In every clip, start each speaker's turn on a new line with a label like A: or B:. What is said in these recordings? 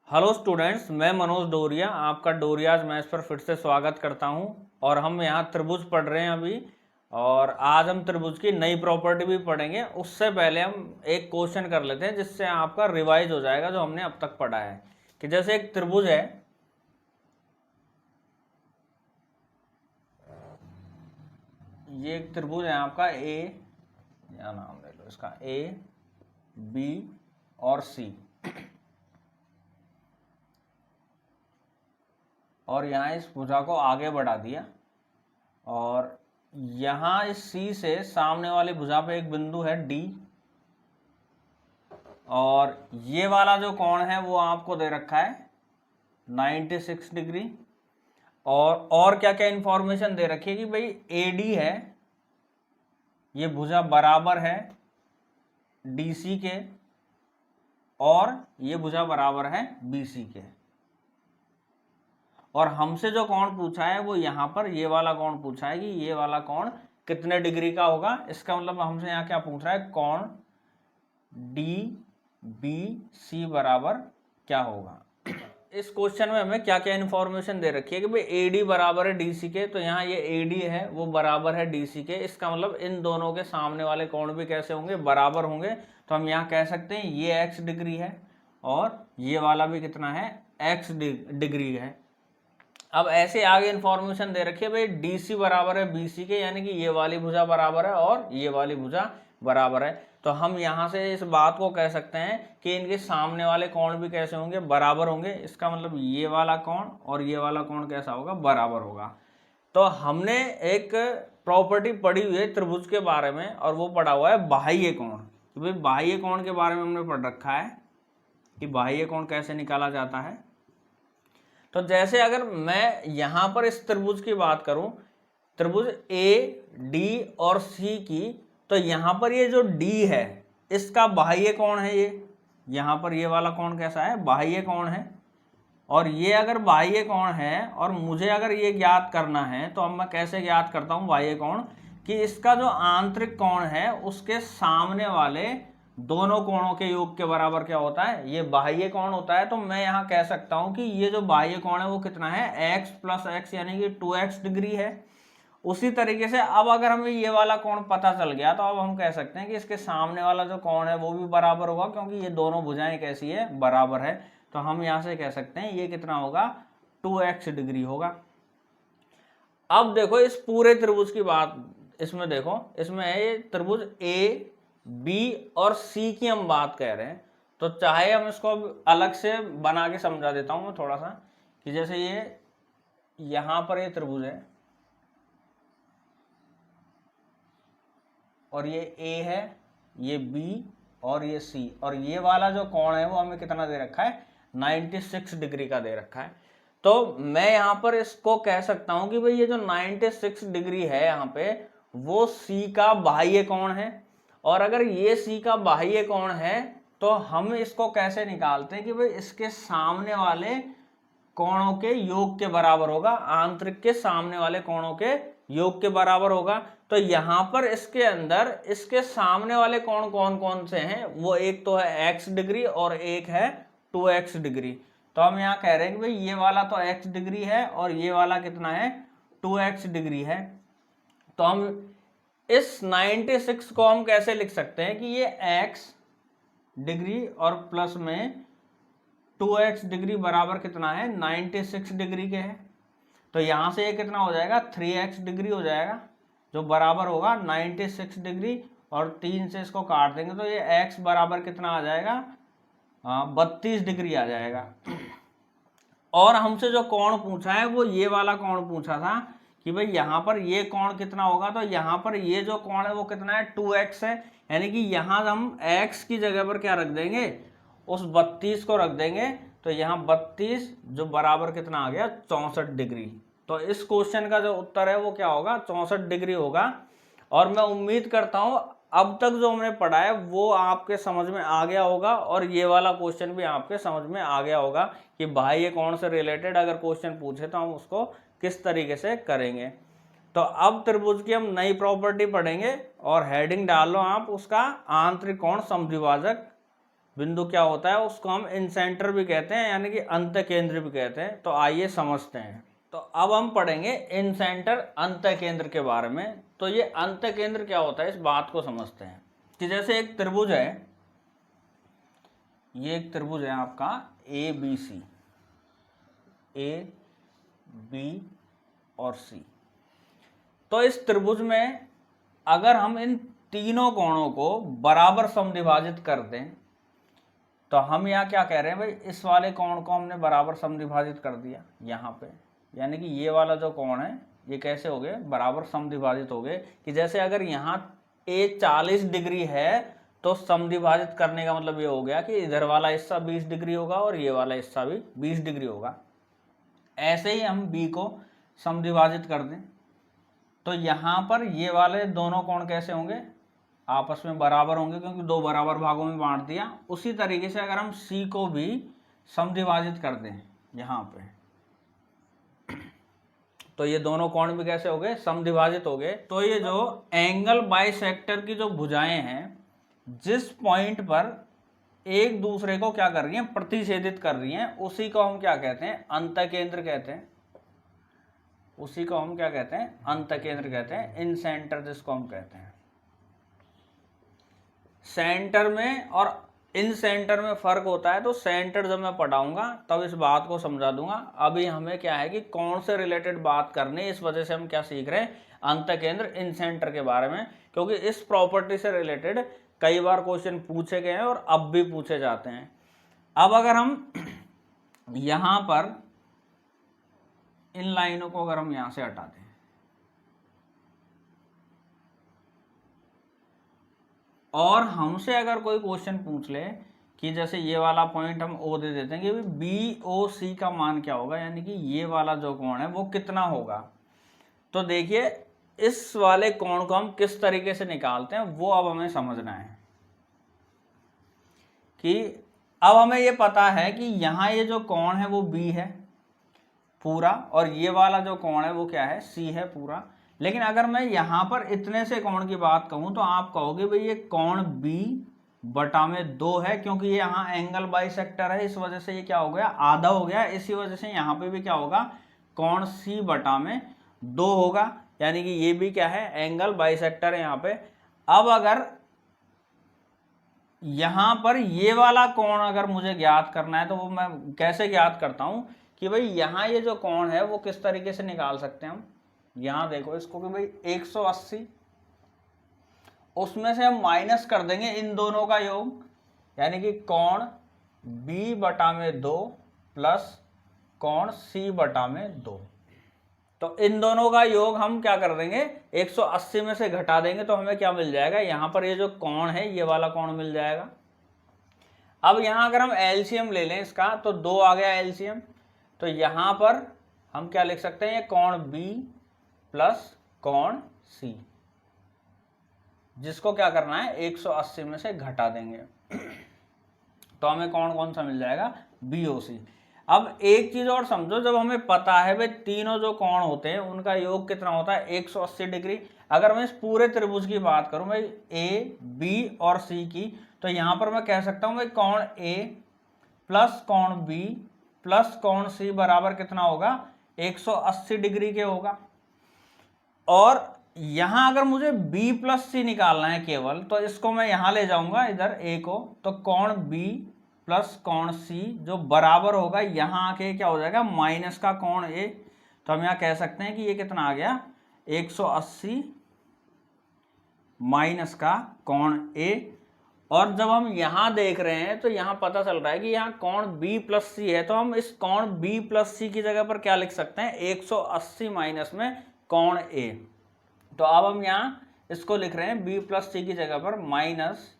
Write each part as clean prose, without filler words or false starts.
A: Hello students, मैं मनोज डोरिया आपका डोरियाज मैथ्स पर फिर से स्वागत करता हूं। और हम यहाँ त्रिभुज पढ़ रहे हैं अभी। और आज हम त्रिभुज की नई प्रॉपर्टी भी पढ़ेंगे। उससे पहले हम एक क्वेश्चन कर लेते हैं जिससे आपका रिवाइज हो जाएगा जो हमने अब तक पढ़ा है। कि जैसे एक त्रिभुज है, ये एक त्रिभुज है आपका ए, या नाम ले लो इसका ए, बी और सी। और यहाँ इस भुजा को आगे बढ़ा दिया और यहाँ इस सी से सामने वाली भुजा पे एक बिंदु है डी, और ये वाला जो कोण है वो आपको दे रखा है 96 डिग्री। और क्या क्या इंफॉर्मेशन दे रखी है कि भाई एडी है, ये भुजा बराबर है डीसी के, और ये भुजा बराबर है बीसी के। और हमसे जो कोण पूछा है वो यहाँ पर ये वाला कोण पूछा है कि ये वाला कोण कितने डिग्री का होगा। इसका मतलब हमसे यहाँ क्या पूछ रहा है, कोण डी बी सी बराबर क्या होगा। इस क्वेश्चन में हमें क्या क्या इन्फॉर्मेशन दे रखी है कि भाई एडी बराबर है डीसी के, तो यहाँ ये एडी है वो बराबर है डीसी के। इसका मतलब इन दोनों के सामने वाले कोण भी कैसे होंगे, बराबर होंगे। तो हम यहाँ कह सकते हैं ये एक्स डिग्री है और ये वाला भी कितना है, एक्स डिग्री है। अब ऐसे आगे इन्फॉर्मेशन दे रखी है भाई डीसी बराबर है बीसी के, यानी कि ये वाली भुजा बराबर है और ये वाली भुजा बराबर है। तो हम यहाँ से इस बात को कह सकते हैं कि इनके सामने वाले कोण भी कैसे होंगे, बराबर होंगे। इसका मतलब ये वाला कोण और ये वाला कोण कैसा होगा, बराबर होगा। तो हमने एक प्रॉपर्टी पढ़ी हुई है त्रिभुज के बारे में, और वो पढ़ा हुआ है बाह्य कोण। कि भाई बाह्य कोण के बारे में हमने पढ़ रखा है कि बाह्य कोण कैसे निकाला जाता है। तो जैसे अगर मैं यहाँ पर इस त्रिभुज की बात करूं, त्रिभुज ए डी और सी की, तो यहाँ पर ये जो डी है इसका बाह्य कोण है ये, यहाँ पर ये वाला कोण कैसा है, बाह्य कोण है। और ये अगर बाह्य कोण है और मुझे अगर ये ज्ञात करना है, तो अब मैं कैसे ज्ञात करता हूँ बाह्य कोण, कि इसका जो आंतरिक कोण है उसके सामने वाले दोनों कोणों के योग के बराबर क्या होता है, ये बाह्य कोण होता है। तो मैं यहाँ कह सकता हूँ कि ये जो बाह्य कोण है वो कितना है, x प्लस एक्स, यानी कि 2x डिग्री है। उसी तरीके से अब अगर हमें ये वाला कोण पता चल गया, तो अब हम कह सकते हैं कि इसके सामने वाला जो कोण है वो भी बराबर होगा, क्योंकि ये दोनों भुजाएं कैसी है, बराबर है। तो हम यहाँ से कह सकते हैं ये कितना होगा, 2x डिग्री होगा। अब देखो इस पूरे त्रिभुज की बात, इसमें देखो इसमें है ये त्रिभुज ए बी और सी की हम बात कह रहे हैं। तो चाहे हम इसको अलग से बना के समझा देता हूं मैं थोड़ा सा, कि जैसे ये यहां पर ये त्रिभुज है और ये ए है, ये बी और ये सी, और ये वाला जो कोण है वो हमें कितना दे रखा है, 96 डिग्री का दे रखा है। तो मैं यहाँ पर इसको कह सकता हूं कि भाई ये जो 96 डिग्री है यहाँ पे, वो सी का बाह्य कोण है। और अगर ये सी का बाह्य कोण है तो हम इसको कैसे निकालते हैं कि भाई इसके सामने वाले कोणों के योग के बराबर होगा, आंतरिक के सामने वाले कोणों के योग के बराबर होगा। तो यहाँ पर इसके अंदर इसके सामने वाले कोण कौन कौन से हैं, वो एक तो है x डिग्री और एक है 2x डिग्री। तो हम यहाँ कह रहे हैं कि भाई ये वाला तो x डिग्री है और ये वाला कितना है, 2x डिग्री है। तो हम इस 96 को हम कैसे लिख सकते हैं कि ये x डिग्री और प्लस में 2x डिग्री बराबर कितना है, 96 डिग्री के है। तो यहां से ये कितना हो जाएगा, 3x डिग्री हो जाएगा, जो बराबर होगा 96 डिग्री। और 3 से इसको काट देंगे तो ये x बराबर कितना आ जाएगा, 32 डिग्री आ जाएगा। और हमसे जो कोण पूछा है वो ये वाला कोण पूछा था कि भाई यहाँ पर ये कोण कितना होगा। तो यहाँ पर ये जो कोण है वो कितना है, 2x है। यानी कि यहाँ हम x की जगह पर क्या रख देंगे, उस 32 को रख देंगे। तो यहाँ 32 जो बराबर कितना आ गया, 64 डिग्री। तो इस क्वेश्चन का जो उत्तर है वो क्या होगा, 64 डिग्री होगा। और मैं उम्मीद करता हूँ अब तक जो हमने पढ़ा है वो आपके समझ में आ गया होगा, और ये वाला क्वेश्चन भी आपके समझ में आ गया होगा कि बाह्य कोण से रिलेटेड अगर क्वेश्चन पूछे तो हम उसको किस तरीके से करेंगे। तो अब त्रिभुज की हम नई प्रॉपर्टी पढ़ेंगे, और हेडिंग डाल लो आप उसका, आंतरिक कोण समद्विभाजक बिंदु क्या होता है, उसको हम इंसेंटर भी कहते हैं, यानी कि अंत केंद्र भी कहते हैं। तो आइए समझते हैं। तो अब हम पढ़ेंगे इंसेंटर अंत केंद्र के बारे में। तो ये अंत केंद्र क्या होता है, इस बात को समझते हैं कि जैसे एक त्रिभुज है, ये एक त्रिभुज है आपका ABC, A, B और C। तो इस त्रिभुज में अगर हम इन तीनों कोणों को बराबर समद्विभाजित कर दें, तो हम यहाँ क्या कह रहे हैं भाई, इस वाले कोण को हमने बराबर समद्विभाजित कर दिया यहाँ पे, यानी कि ये वाला जो कोण है ये कैसे हो गए, बराबर समद्विभाजित हो गए। कि जैसे अगर यहाँ A 40 डिग्री है तो समद्विभाजित करने का मतलब ये हो गया कि इधर वाला हिस्सा 20 डिग्री होगा और ये वाला हिस्सा भी 20 डिग्री होगा। ऐसे ही हम B को समद्विभाजित कर दें तो यहाँ पर ये वाले दोनों कोण कैसे होंगे, आपस में बराबर होंगे, क्योंकि दो बराबर भागों में बांट दिया। उसी तरीके से अगर हम C को भी समद्विभाजित कर दें यहाँ पे, तो ये दोनों कोण भी कैसे हो गए, समद्विभाजित हो गए। तो ये जो एंगल बाइसेक्टर की जो भुजाएं हैं, जिस पॉइंट पर एक दूसरे को क्या कर रही हैं, प्रतिच्छेदित कर रही हैं, उसी को हम क्या कहते हैं, अंतकेंद्र कहते हैं। उसी को हम क्या कहते हैं, अंतकेंद्र कहते हैं, इन सेंटर जिसको हम कहते हैं। सेंटर में और इन सेंटर में फर्क होता है, तो सेंटर जब मैं पढ़ाऊंगा तब इस बात को समझा दूंगा। अभी हमें क्या है कि कौन से रिलेटेड बात करनी है, इस वजह से हम क्या सीख रहे हैं, अंतकेंद्र इन सेंटर के बारे में, क्योंकि इस प्रॉपर्टी से रिलेटेड कई बार क्वेश्चन पूछे गए हैं और अब भी पूछे जाते हैं। अब अगर हम यहां पर इन लाइनों को अगर हम यहां से हटा दें और हमसे अगर कोई क्वेश्चन पूछ ले कि जैसे ये वाला पॉइंट हम O दे देते हैं कि BOC का मान क्या होगा, यानी कि ये वाला जो कोण है वो कितना होगा, तो देखिए इस वाले कोण को हम किस तरीके से निकालते हैं वो अब हमें समझना है। कि अब हमें ये पता है कि यहाँ ये जो कोण है वो B है पूरा, और ये वाला जो कोण है वो क्या है, C है पूरा। लेकिन अगर मैं यहाँ पर इतने से कोण की बात कहूँ तो आप कहोगे भाई ये कोण B बटा में 2 है, क्योंकि ये यहाँ एंगल बाइसेक्टर है, इस वजह से ये क्या हो गया, आधा हो गया। इसी वजह से यहाँ पे भी क्या होगा, कोण C बटा में 2 होगा, यानी कि ये भी क्या है, एंगल बाइसेक्टर है यहाँ पे। अब अगर यहाँ पर ये वाला कोण अगर मुझे ज्ञात करना है तो वो मैं कैसे ज्ञात करता हूँ कि भाई यहाँ ये जो कोण है वो किस तरीके से निकाल सकते हैं हम। यहाँ देखो इसको कि भाई 180, उसमें से हम माइनस कर देंगे इन दोनों का योग, यानी कि कोण B बटा में 2 प्लस कोण C बटा में 2। तो इन दोनों का योग हम क्या कर देंगे, 180 में से घटा देंगे तो हमें क्या मिल जाएगा, यहाँ पर ये जो कोण है ये वाला कोण मिल जाएगा। अब यहाँ अगर हम एलसीएम ले लें इसका तो 2 आ गया एलसीएम, तो यहाँ पर हम क्या लिख सकते हैं, ये कोण B प्लस कोण C, जिसको क्या करना है 180 में से घटा देंगे तो हमें कोण कौन सा मिल जाएगा, BOC। अब एक चीज और समझो, जब हमें पता है भाई तीनों जो कोण होते हैं उनका योग कितना होता है 180 डिग्री। अगर मैं इस पूरे त्रिभुज की बात करूं भाई A, B और C की, तो यहां पर मैं कह सकता हूं भाई कोण A प्लस कोण B प्लस कोण C बराबर कितना होगा, 180 डिग्री के होगा। और यहां अगर मुझे B प्लस C निकालना है केवल, तो इसको मैं यहां ले जाऊंगा इधर A को, तो कोण B प्लस कोण C जो बराबर होगा यहाँ आके क्या हो जाएगा, माइनस का कोण A। तो हम यहाँ कह सकते हैं कि ये कितना आ गया, 180 माइनस का कोण A। और जब हम यहाँ देख रहे हैं तो यहाँ पता चल रहा है कि यहाँ कोण B प्लस C है, तो हम इस कोण B प्लस C की जगह पर क्या लिख सकते हैं, 180 माइनस में कोण A। तो अब हम यहाँ इसको लिख रहे हैं B प्लस C की जगह पर माइनस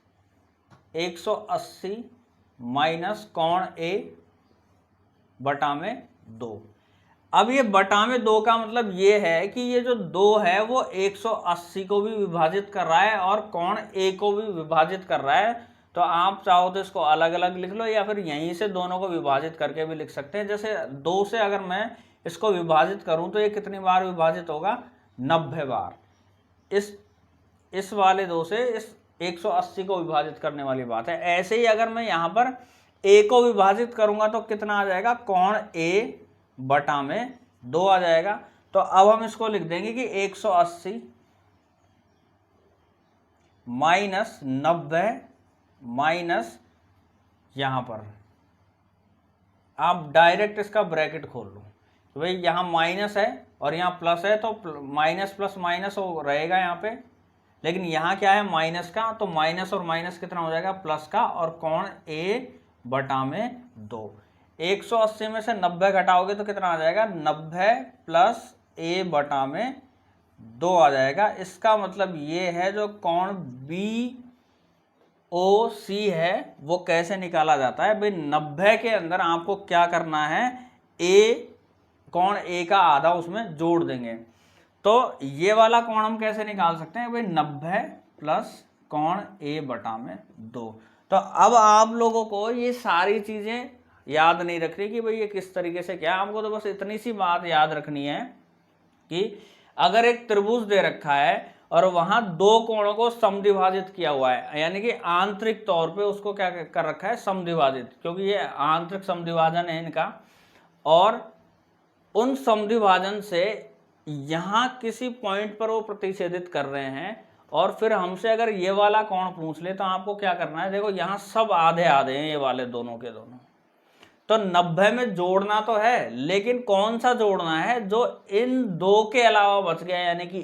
A: 180 माइनस कोण A बटा में 2। अब ये बटा में 2 का मतलब ये है कि ये जो 2 है वो 180 को भी विभाजित कर रहा है और कोण A को भी विभाजित कर रहा है। तो आप चाहो तो इसको अलग अलग लिख लो या फिर यहीं से दोनों को विभाजित करके भी लिख सकते हैं। जैसे 2 से अगर मैं इसको विभाजित करूं तो ये कितनी बार विभाजित होगा, 90 बार। इस वाले 2 से इस 180 को विभाजित करने वाली बात है। ऐसे ही अगर मैं यहाँ पर a को विभाजित करूंगा तो कितना आ जाएगा, कोण a बटा में 2 आ जाएगा। तो अब हम इसको लिख देंगे कि 180 माइनस 90 माइनस, यहां पर आप डायरेक्ट इसका ब्रैकेट खोल लो कि भाई यहाँ माइनस है और यहाँ प्लस है, तो माइनस प्लस माइनस हो रहेगा यहाँ पे, लेकिन यहाँ क्या है माइनस का, तो माइनस और माइनस कितना हो जाएगा, प्लस का, और कोण a बटा में 2। 180 में से 90 घटाओगे तो कितना आ जाएगा, 90 प्लस a बटा में 2 आ जाएगा। इसका मतलब ये है जो कोण BOC है वो कैसे निकाला जाता है भाई, 90 के अंदर आपको क्या करना है, कोण A का आधा उसमें जोड़ देंगे। तो ये वाला कोण हम कैसे निकाल सकते हैं भाई, 90 प्लस कोण A बटा में 2। तो अब आप लोगों को ये सारी चीजें याद नहीं रख रही कि भाई ये किस तरीके से क्या, हमको तो बस इतनी सी बात याद रखनी है कि अगर एक त्रिभुज दे रखा है और वहां दो कोणों को समद्विभाजित किया हुआ है, यानी कि आंतरिक तौर पे उसको क्या कर रखा है, समद्विभाजित, क्योंकि ये आंतरिक समद्विभाजन है इनका, और उन समद्विभाजन से यहां किसी पॉइंट पर वो प्रतिच्छेदित कर रहे हैं, और फिर हमसे अगर ये वाला कोण पूछ ले तो आपको क्या करना है, देखो यहाँ सब आधे आधे हैं ये वाले दोनों के दोनों, तो 90 में जोड़ना तो है, लेकिन कौन सा जोड़ना है, जो इन दो के अलावा बच गया, यानी कि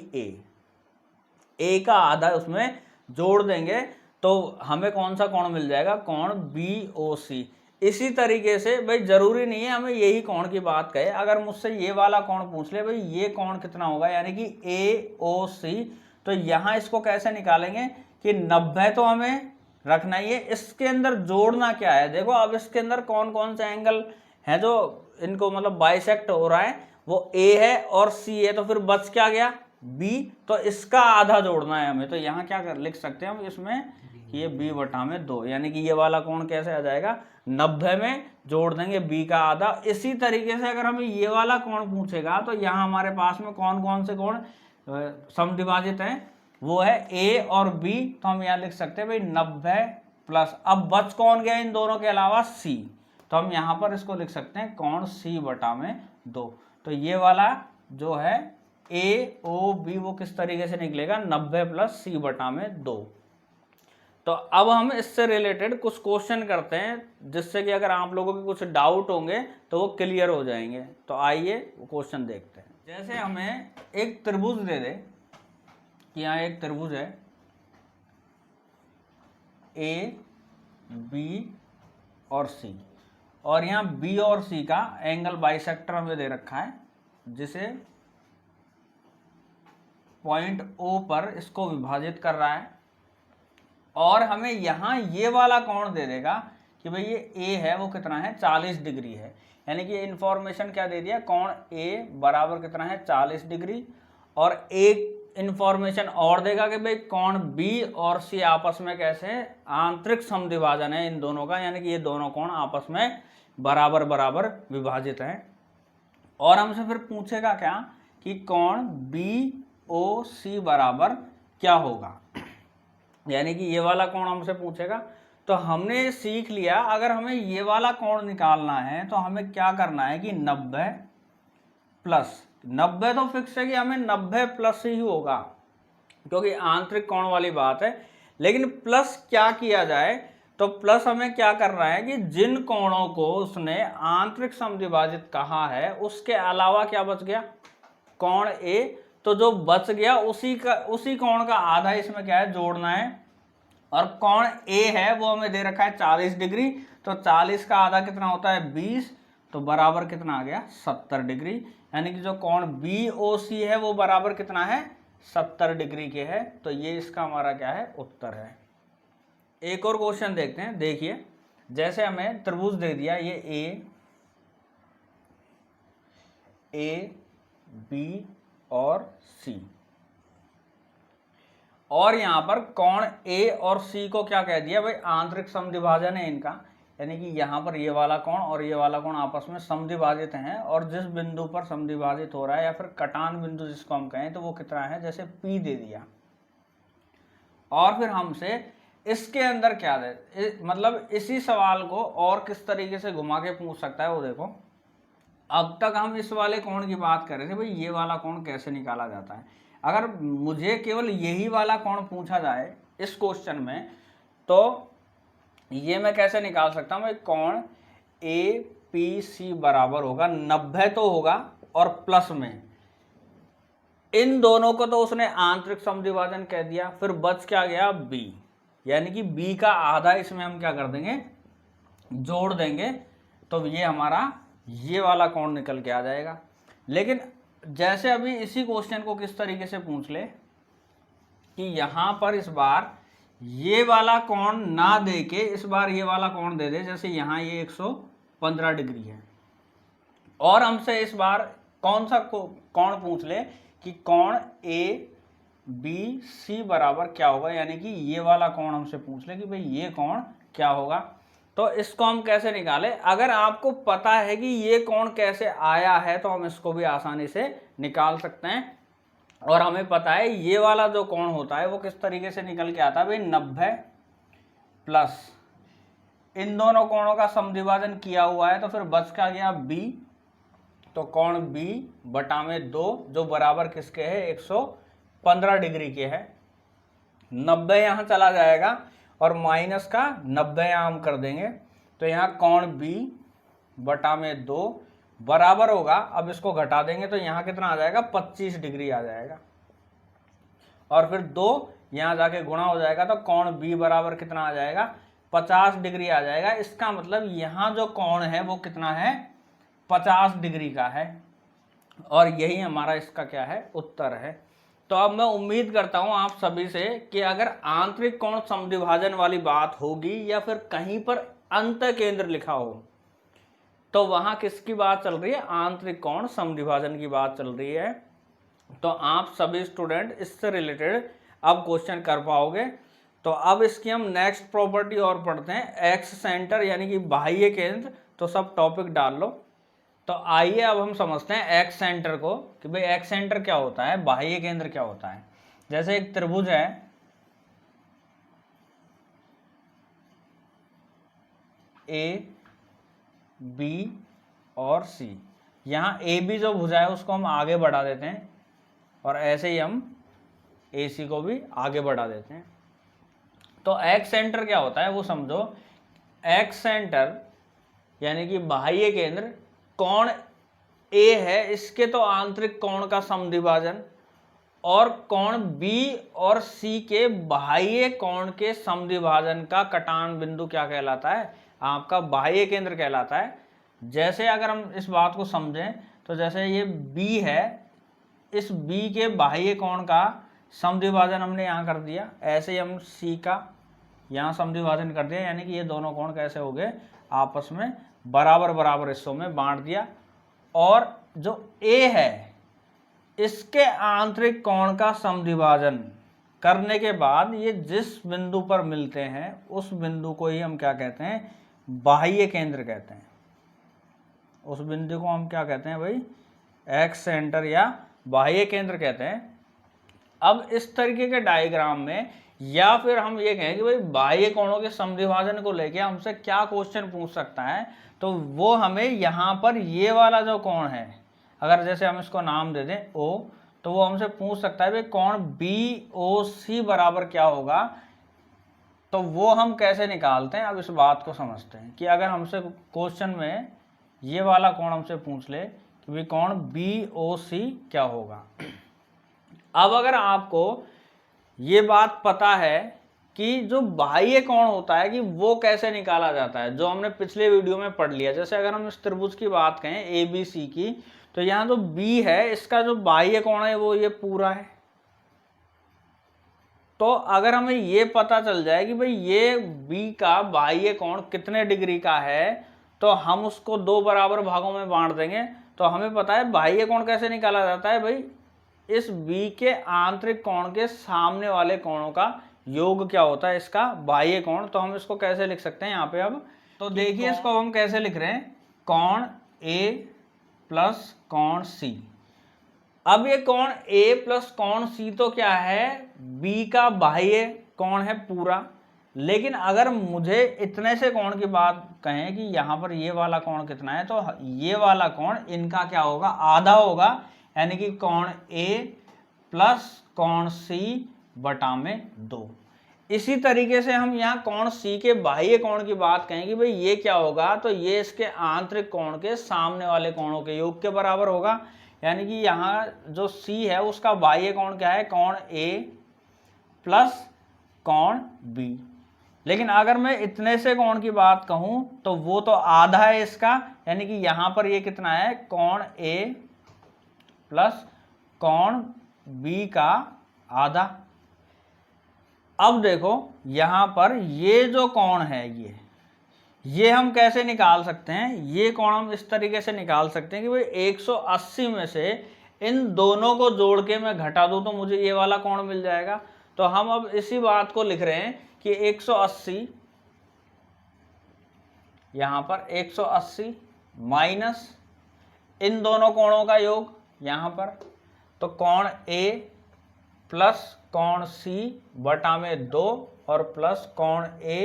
A: a का आधा उसमें जोड़ देंगे तो हमें कौन सा कोण मिल जाएगा, कोण BOC। इसी तरीके से भाई जरूरी नहीं है हमें यही कोण की बात कहे, अगर मुझसे ये वाला कोण पूछ ले भाई ये कोण कितना होगा, यानी कि AOC, तो यहाँ इसको कैसे निकालेंगे कि 90 तो हमें रखना ही है, इसके अंदर जोड़ना क्या है, देखो अब इसके अंदर कौन कौन से एंगल है जो इनको मतलब बाइसेक्ट हो रहा है, वो A है और C है, तो फिर बच क्या गया, B, तो इसका आधा जोड़ना है हमें। तो यहाँ क्या लिख सकते हैं हम इसमें कि ये B बटा में 2, यानी कि ये वाला कोण कैसे आ जाएगा, 90 में जोड़ देंगे B का आधा। इसी तरीके से अगर हमें ये वाला कोण पूछेगा तो यहाँ हमारे पास में कौन कौन से कोण समद्विभाजित हैं, वो है A और B, तो हम यहाँ लिख सकते हैं भाई 90 प्लस, अब बच कौन गया इन दोनों के अलावा, C, तो हम यहाँ पर इसको लिख सकते हैं कोण C बटा में 2। तो ये वाला जो है AOB वो किस तरीके से निकलेगा, 90 प्लस C बटा में 2। तो अब हम इससे रिलेटेड कुछ क्वेश्चन करते हैं, जिससे कि अगर आप लोगों के कुछ डाउट होंगे तो वो क्लियर हो जाएंगे। तो आइए वो क्वेश्चन देखते हैं। जैसे हमें एक त्रिभुज दे दे कि यहाँ एक त्रिभुज है A, B और C, और यहाँ B और C का एंगल बाइसेक्टर हमें दे रखा है, जिसे पॉइंट O पर इसको विभाजित कर रहा है, और हमें यहाँ ये वाला कोण दे देगा कि भाई ये A है वो कितना है, 40 डिग्री है, यानी कि इंफॉर्मेशन क्या दे दिया, कोण A बराबर कितना है, 40 डिग्री, और एक इंफॉर्मेशन और देगा कि भाई कोण B और C आपस में कैसे आंतरिक समद्विभाजन है इन दोनों का, यानी कि ये दोनों कोण आपस में बराबर बराबर विभाजित हैं। और हमसे फिर पूछेगा क्या कि कोण BOC बराबर क्या होगा, यानी कि ये वाला कोण हमसे पूछेगा। तो हमने सीख लिया अगर हमें ये वाला कोण निकालना है तो हमें क्या करना है कि 90 प्लस, 90 तो फिक्स है कि हमें 90 प्लस ही होगा क्योंकि आंतरिक कोण वाली बात है, लेकिन प्लस क्या किया जाए, तो प्लस हमें क्या करना है कि जिन कोणों को उसने आंतरिक समद्विभाजित कहा है उसके अलावा क्या बच गया, कोण A, तो जो बच गया उसी कोण का आधा इसमें क्या है, जोड़ना है, और कोण A है वो हमें दे रखा है 40 डिग्री, तो 40 का आधा कितना होता है 20, तो बराबर कितना आ गया 70 डिग्री, यानी कि जो कोण BOC है वो बराबर कितना है 70 डिग्री के है। तो ये इसका हमारा क्या है, उत्तर है। एक और क्वेश्चन देखते हैं, देखिए जैसे हमें त्रिभुज दे दिया ये A, B और C, और यहाँ पर कोण A और C को क्या कह दिया भाई, आंतरिक समद्विभाजन है इनका, यानी कि यहाँ पर ये वाला कोण और ये वाला कोण आपस में समद्विभाजित हैं, और जिस बिंदु पर समद्विभाजित हो रहा है या फिर कटान बिंदु जिसको हम कहें तो वो कितना है, जैसे P दे दिया, और फिर हमसे इसके अंदर क्या दे, मतलब इसी सवाल को और किस तरीके से घुमा के पूछ सकता है वो देखो। अब तक हम इस वाले कोण की बात कर रहे थे, भाई ये वाला कोण कैसे निकाला जाता है। अगर मुझे केवल यही वाला कोण पूछा जाए इस क्वेश्चन में, तो ये मैं कैसे निकाल सकता हूँ, कोण APC बराबर होगा 90 तो होगा, और प्लस में इन दोनों को तो उसने आंतरिक समद्विभाजन कह दिया, फिर बच क्या गया B, यानी कि B का आधा इसमें हम क्या कर देंगे, जोड़ देंगे, तो ये हमारा ये वाला कोण निकल के आ जाएगा। लेकिन जैसे अभी इसी क्वेश्चन को किस तरीके से पूछ ले कि यहाँ पर इस बार ये वाला कोण ना दे के इस बार ये वाला कोण दे दे, जैसे यहाँ ये 115 डिग्री है, और हमसे इस बार कौन सा कोण पूछ ले कि कोण ABC बराबर क्या होगा, यानी कि ये वाला कोण हमसे पूछ ले कि भाई ये कोण क्या होगा। तो इसको हम कैसे निकालें, अगर आपको पता है कि ये कोण कैसे आया है तो हम इसको भी आसानी से निकाल सकते हैं। और हमें पता है ये वाला जो कोण होता है वो किस तरीके से निकल के आता है, भाई 90 प्लस इन दोनों कोणों का समद्विभाजन किया हुआ है, तो फिर बच क्या गया B, तो कोण B बटा में 2 जो बराबर किसके है, 115 डिग्री के है। 90 यहाँ चला जाएगा और माइनस का 90 यहाँ हम कर देंगे, तो यहाँ कोण B बटा में 2 बराबर होगा, अब इसको घटा देंगे तो यहाँ कितना आ जाएगा, 25 डिग्री आ जाएगा, और फिर 2 यहाँ जाके गुणा हो जाएगा, तो कोण B बराबर कितना आ जाएगा, 50 डिग्री आ जाएगा। इसका मतलब यहाँ जो कोण है वो कितना है, 50 डिग्री का है, और यही हमारा इसका क्या है, उत्तर है। तो अब मैं उम्मीद करता हूं आप सभी से कि अगर आंतरिक कोण समद्विभाजन वाली बात होगी या फिर कहीं पर अंत केंद्र लिखा हो, तो वहां किसकी बात चल रही है, आंतरिक कोण समद्विभाजन की बात चल रही है। तो आप सभी स्टूडेंट इससे रिलेटेड अब क्वेश्चन कर पाओगे। तो अब इसकी हम नेक्स्ट प्रॉपर्टी और पढ़ते हैं, एक्स सेंटर यानी कि बाह्य केंद्र। तो सब टॉपिक डाल लो। तो आइए अब हम समझते हैं एक्स सेंटर को, कि भाई एक्स सेंटर क्या होता है, बाह्य केंद्र क्या होता है। जैसे एक त्रिभुज है, ए बी और सी, यहाँ ए बी जो भुजा है उसको हम आगे बढ़ा देते हैं, और ऐसे ही हम ए सी को भी आगे बढ़ा देते हैं। तो एक्स सेंटर क्या होता है वो समझो। एक्स सेंटर यानी कि बाह्य केंद्र, कोण ए है इसके तो आंतरिक कोण का समद्विभाजन, और कोण बी और सी के बाह्य कोण के समद्विभाजन का कटान बिंदु क्या कहलाता है, आपका बाह्य केंद्र कहलाता है। जैसे अगर हम इस बात को समझें तो जैसे ये बी है, इस बी के बाह्य कोण का समद्विभाजन हमने यहाँ कर दिया, ऐसे ही हम सी का यहाँ समद्विभाजन कर दिया, यानी कि ये दोनों कोण कैसे हो गए, आपस में बराबर बराबर हिस्सों में बांट दिया। और जो ए है इसके आंतरिक कोण का समद्विभाजन करने के बाद ये जिस बिंदु पर मिलते हैं उस बिंदु को ही हम क्या कहते हैं, बाह्य केंद्र कहते हैं। उस बिंदु को हम क्या कहते हैं भाई, एक्स सेंटर या बाह्य केंद्र कहते हैं। अब इस तरीके के डायग्राम में, या फिर हम ये कहें कि भाई बाह्य कोणों के समद्विभाजन को लेके हमसे क्या क्वेश्चन पूछ सकता है, तो वो हमें यहाँ पर ये वाला जो कोण है, अगर जैसे हम इसको नाम दे दें O, तो वो हमसे पूछ सकता है भाई कोण BOC बराबर क्या होगा। तो वो हम कैसे निकालते हैं, अब इस बात को समझते हैं कि अगर हमसे क्वेश्चन में ये वाला कोण हमसे पूछ ले कि भाई कोण BOC क्या होगा। अब अगर आपको ये बात पता है कि जो बाह्य कोण होता है कि वो कैसे निकाला जाता है, जो हमने पिछले वीडियो में पढ़ लिया। जैसे अगर हम इस त्रिभुज की बात करें ABC की, तो यहाँ जो B है इसका जो बाह्य कोण है वो ये पूरा है। तो अगर हमें ये पता चल जाए कि भाई ये B का बाह्य कोण कितने डिग्री का है, तो हम उसको 2 बराबर भागों में बांट देंगे। तो हमें पता है बाह्य कोण कैसे निकाला जाता है भाई, इस B के आंतरिक कोण के सामने वाले कोणों का योग क्या होता है, इसका बाह्य कोण। तो हम इसको कैसे लिख सकते हैं यहाँ पे, अब तो देखिए इसको हम कैसे लिख रहे हैं, कोण A प्लस कोण C। अब ये कोण A प्लस कोण C तो क्या है, B का बाह्य कोण है पूरा, लेकिन अगर मुझे इतने से कोण की बात कहें कि यहाँ पर ये वाला कोण कितना है, तो ये वाला कोण इनका क्या होगा, आधा होगा, यानी कि कोण A प्लस कोण C बटा में 2। इसी तरीके से हम यहाँ कोण C के बाह्य कोण की बात कहें कि भाई ये क्या होगा, तो ये इसके आंतरिक कोण के सामने वाले कोणों के योग के बराबर होगा, यानी कि यहाँ जो C है उसका बाह्य कोण क्या है, कोण A प्लस कोण B। लेकिन अगर मैं इतने से कोण की बात कहूं तो वो तो आधा है इसका, यानी कि यहां पर ये कितना है, कोण A प्लस कोण B का आधा। अब देखो यहां पर ये जो कोण है ये हम कैसे निकाल सकते हैं, ये कोण हम इस तरीके से निकाल सकते हैं कि भाई 180 में से इन दोनों को जोड़ के मैं घटा दूं तो मुझे ये वाला कोण मिल जाएगा। तो हम अब इसी बात को लिख रहे हैं कि 180 यहां पर 180 माइनस इन दोनों कोणों का योग यहां पर, तो कोण A प्लस कोण C बटा में 2 और प्लस कोण A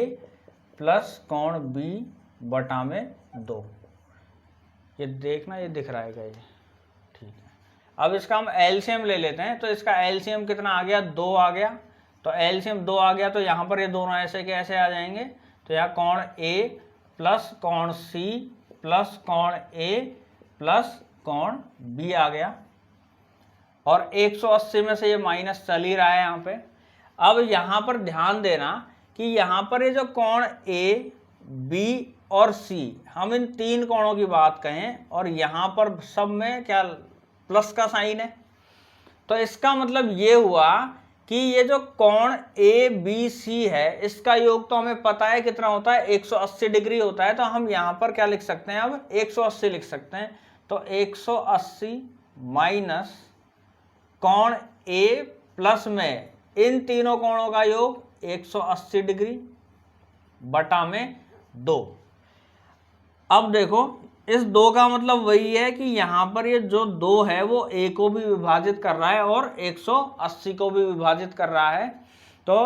A: प्लस कोण B बटा में 2। ये देखना, ये दिख रहा है क्या, ये ठीक है। अब इसका हम एलसीएम ले लेते हैं, तो इसका एलसीएम कितना आ गया, 2 आ गया। तो एलसीएम 2 आ गया तो यहाँ पर ये दोनों ऐसे के ऐसे आ जाएंगे, तो यहाँ कोण A प्लस कोण C प्लस कोण A प्लस कोण B आ गया, और 180 में से ये माइनस चल ही रहा है यहाँ पे। अब यहाँ पर ध्यान देना कि यहाँ पर ये जो कोण A, B और C, हम इन तीन कोणों की बात कहें और यहाँ पर सब में क्या प्लस का साइन है, तो इसका मतलब ये हुआ कि ये जो कोण ABC है इसका योग तो हमें पता है कितना होता है, 180 डिग्री होता है। तो हम यहाँ पर क्या लिख सकते हैं, अब 180 लिख सकते हैं। तो 180 माइनस कोण A प्लस में इन तीनों कोणों का योग 180 डिग्री बटा में 2। अब देखो इस 2 का मतलब वही है कि यहाँ पर ये जो 2 है वो A को भी विभाजित कर रहा है और 180 को भी विभाजित कर रहा है। तो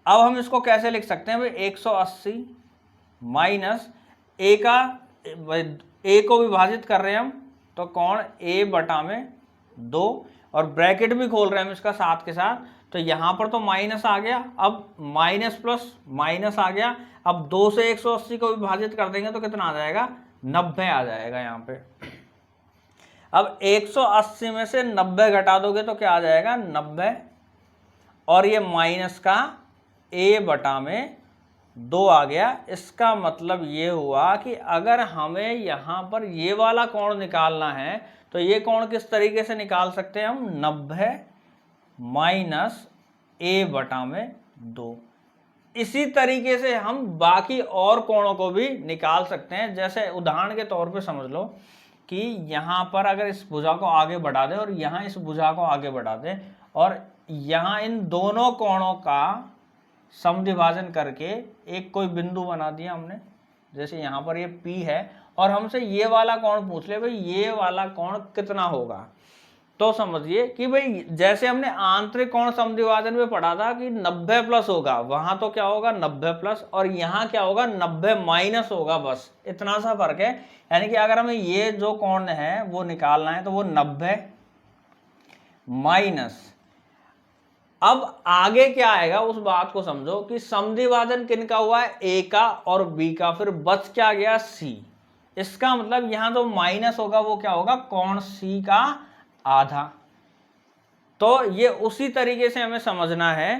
A: अब हम इसको कैसे लिख सकते हैं, भाई 180 माइनस A का A को विभाजित कर रहे हैं हम, तो कोण A बटा में 2 और ब्रैकेट भी खोल रहे हैं हम इसका साथ के साथ। तो यहाँ पर तो माइनस आ गया, अब माइनस प्लस माइनस आ गया। अब 2 से 180 को विभाजित कर देंगे तो कितना आ जाएगा, 90 आ जाएगा यहाँ पे। अब 180 में से 90 घटा दोगे तो क्या आ जाएगा, 90, और ये माइनस का A बटा में 2 आ गया। इसका मतलब ये हुआ कि अगर हमें यहाँ पर ये वाला कोण निकालना है तो ये कोण किस तरीके से निकाल सकते हैं हम, 90 माइनस A बटा में 2। इसी तरीके से हम बाकी और कोणों को भी निकाल सकते हैं। जैसे उदाहरण के तौर पे समझ लो कि यहाँ पर अगर इस भुजा को आगे बढ़ा दें और यहाँ इस भुजा को आगे बढ़ा दें और यहाँ इन दोनों कोणों का समद्विभाजन करके एक कोई बिंदु बना दिया हमने, जैसे यहाँ पर ये P है और हमसे ये वाला कोण पूछ ले भाई ये वाला कोण कितना होगा, तो समझिए कि भाई जैसे हमने आंतरिक कोण समद्विभाजन में पढ़ा था कि 90 प्लस होगा, वहां तो क्या होगा 90 प्लस, और यहाँ क्या होगा 90 माइनस होगा, बस इतना सा फर्क है। यानी कि अगर हमें ये जो कोण है वो निकालना है तो वो 90 माइनस, अब आगे क्या आएगा उस बात को समझो कि समद्विभाजन किनका हुआ है, A का और B का, फिर बच क्या गया C। इसका मतलब यहाँ जो माइनस होगा वो क्या होगा, कोण C का आधा। तो ये उसी तरीके से हमें समझना है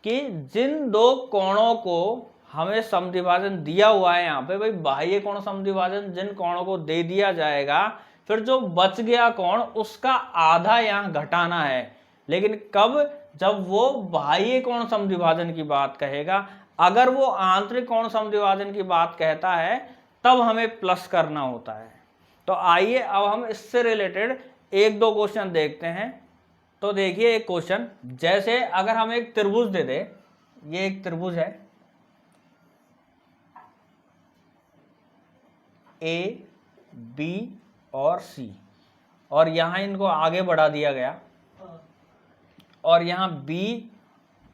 A: कि जिन दो कोणों को हमें समद्विभाजन दिया हुआ है, यहाँ पे भाई बाह्य कोण समद्विभाजन जिन कोणों को दे दिया जाएगा, फिर जो बच गया कोण उसका आधा यहाँ घटाना है। लेकिन कब, जब वो बाह्य कोण समद्विभाजन की बात कहेगा। अगर वो आंतरिक कोण समद्विभाजन की बात कहता है तब हमें प्लस करना होता है। तो आइए अब हम इससे रिलेटेड एक दो क्वेश्चन देखते हैं। तो देखिए एक क्वेश्चन, जैसे अगर हम एक त्रिभुज दे दे, ये एक त्रिभुज है A, B और C, और यहां इनको आगे बढ़ा दिया गया और यहां B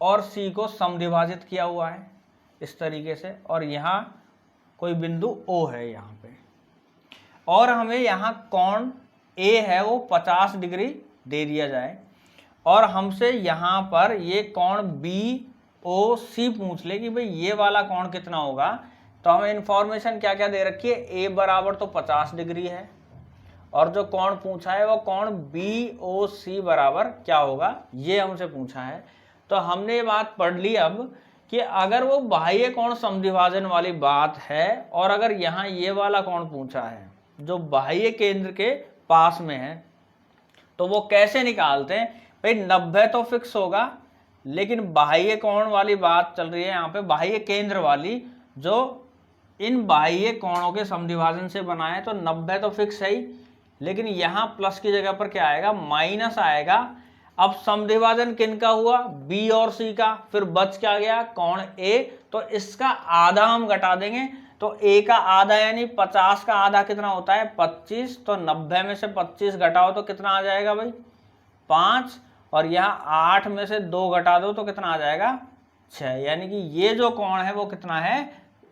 A: और सी को समद्विभाजित किया हुआ है इस तरीके से, और यहाँ कोई बिंदु ओ है यहाँ पे, और हमें यहाँ कोण ए है वो 50 डिग्री दे दिया जाए, और हमसे यहाँ पर ये कोण बी ओ सी पूछ ले कि भाई ये वाला कोण कितना होगा। तो हमें इंफॉर्मेशन क्या क्या दे रखी है, ए बराबर तो 50 डिग्री है, और जो कोण पूछा है वो कोण बी ओ सी बराबर क्या होगा ये हमसे पूछा है। तो हमने ये बात पढ़ ली अब कि अगर वो बाह्य कोण समद्विभाजन वाली बात है, और अगर यहाँ ये वाला कोण पूछा है जो बाह्य केंद्र के पास में है, तो वो कैसे निकालते हैं भाई। 90 तो फिक्स होगा, लेकिन बाह्य कोण वाली बात चल रही है यहाँ पे, बाह्य केंद्र वाली, जो इन बाह्य कोणों के समद्विभाजन से बना है, तो 90 तो फिक्स है ही, लेकिन यहाँ प्लस की जगह पर क्या आएगा, माइनस आएगा। अब समद्विभाजन किनका हुआ, बी और सी का, फिर बच क्या गया, कोण ए, तो इसका आधा हम घटा देंगे, तो ए का आधा यानी 50 का आधा कितना होता है 25, तो 90 में से 25 घटाओ तो कितना आ जाएगा भाई 5, और यहाँ 8 में से 2 घटा दो तो कितना आ जाएगा 6, यानी कि ये जो कोण है वो कितना है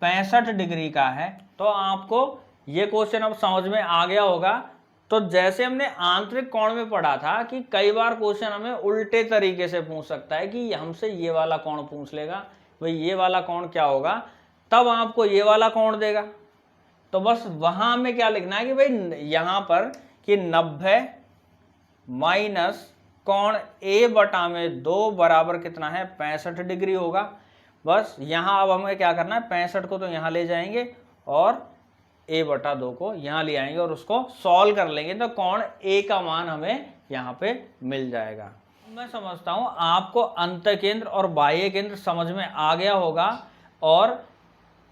A: 65 डिग्री का है। तो आपको ये क्वेश्चन अब समझ में आ गया होगा। तो जैसे हमने आंतरिक कोण में पढ़ा था कि कई बार क्वेश्चन हमें उल्टे तरीके से पूछ सकता है कि हमसे ये वाला कोण पूछ लेगा, भाई ये वाला कोण क्या होगा, तब आपको ये वाला कोण देगा। तो बस वहां में क्या लिखना है कि भाई यहां पर कि 90 माइनस कोण ए बटा में 2 बराबर कितना है 65 डिग्री होगा। बस यहां अब हमें क्या करना है, 65 को तो यहां ले जाएंगे और ए बटा 2 को यहां ले आएंगे और उसको सॉल्व कर लेंगे, तो कोण ए का मान हमें यहाँ पे मिल जाएगा। मैं समझता हूं आपको अंतःकेंद्र और बाह्य केंद्र समझ में आ गया होगा, और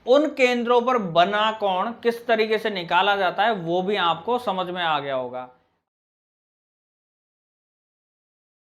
A: उन केंद्रों पर बना कोण किस तरीके से निकाला जाता है वो भी आपको समझ में आ गया होगा।